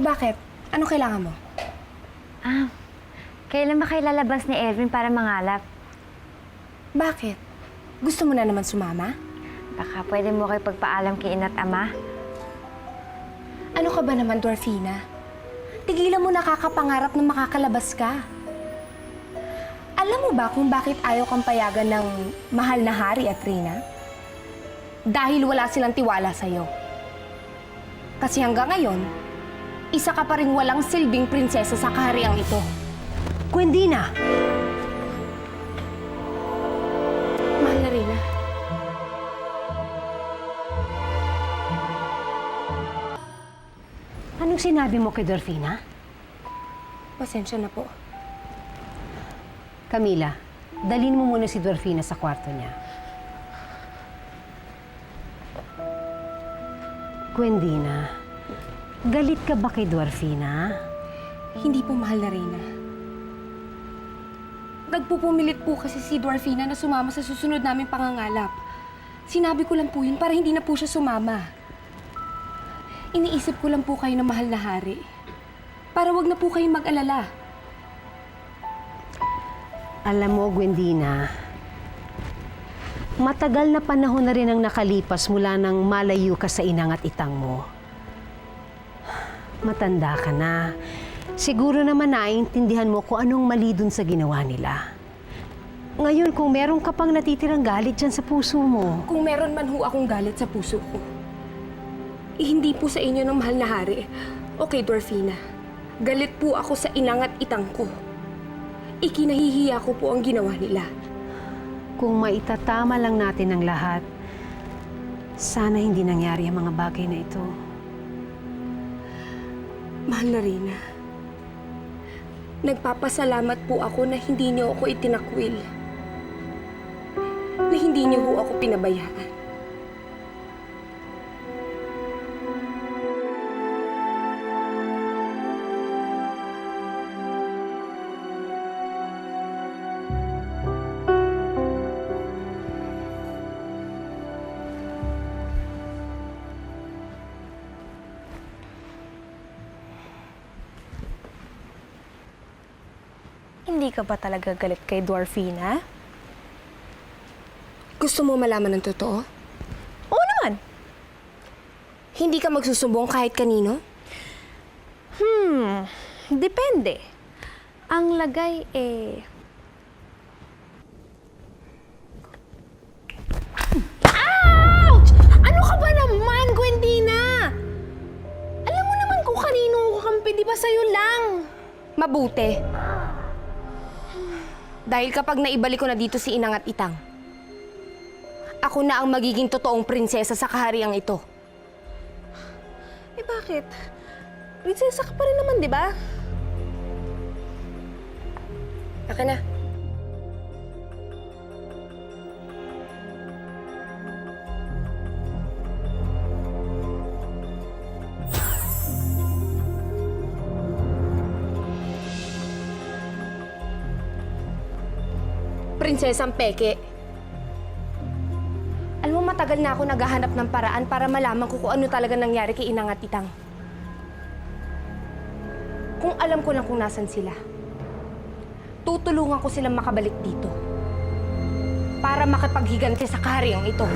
bakit? Anong kailangan mo? Kailan ba kayo lalabas ni Elvin para mangalap? Bakit? Gusto mo na naman sumama? Baka pwede mo kayo pagpaalam kay ina't ama. Ano ka ba naman, Dwarfina? Tigilan mo nakakapangarap na makakalabas ka. Alam mo ba kung bakit ayaw kang payagan ng mahal na hari at reyna? Dahil wala silang tiwala sa'yo. Kasi hanggang ngayon, isa ka pa rin walang silbing prinsesa sa kahariang ito. Gwendina! Mahal na reyna. Anong sinabi mo kay Dwarfina? Pasensya na po. Camila, dalhin mo muna si Dwarfina sa kwarto niya. Gwendina, galit ka ba kay Dwarfina? Hindi po, mahal na reyna. Nagpupumilit po kasi si Dwarfina na sumama sa susunod naming pangangalap. Sinabi ko lang po yun para hindi na po siya sumama. Iniisip ko lang po kayo na mahal na hari. Para wag na po kayong mag-alala. Alam mo, Gwendina, matagal na panahon na rin ang nakalipas mula nang malayo ka sa inang at itang mo. Matanda ka na. Siguro naman naiintindihan mo kung anong mali dun sa ginawa nila. Ngayon, kung meron ka pang natitirang galit dyan sa puso mo, Kung meron man ho akong galit sa puso ko, hindi po sa inyo ng mahal na hari. Okay, Dwarfina. Galit po ako sa inang at itang ko. Ikinahihiya ko po ang ginawa nila. kung maitatama lang natin ang lahat, sana hindi nangyari ang mga bagay na ito. Mahal na Reyna, nagpapasalamat po ako na hindi niyo ako itinakwil. Na hindi niyo ho ako pinabayaan. Hindi ka ba talaga galit kay Dwarfina? Gusto mo malaman ng totoo? Oo naman. Hindi ka magsusumbong kahit kanino? Depende. Ang lagay Ouch! Ano ka ba naman, Gwendina? Alam mo naman kung kanino ko kampi, di ba sa'yo lang? Mabuti. Dahil kapag naibalik ko na dito si Inang at Itang, ako na ang magiging totoong prinsesa sa kahariang ito. Eh bakit? Prinsesa ka pa rin naman, di ba? Akin na. Prinsesang Peke. Alam mo, matagal na ako naghahanap ng paraan para malaman ko kung ano talaga nangyari kay Inang at Itang. Kung alam ko lang kung nasan sila, tutulungan ko silang makabalik dito para makipaghiganti sa kahariang ito.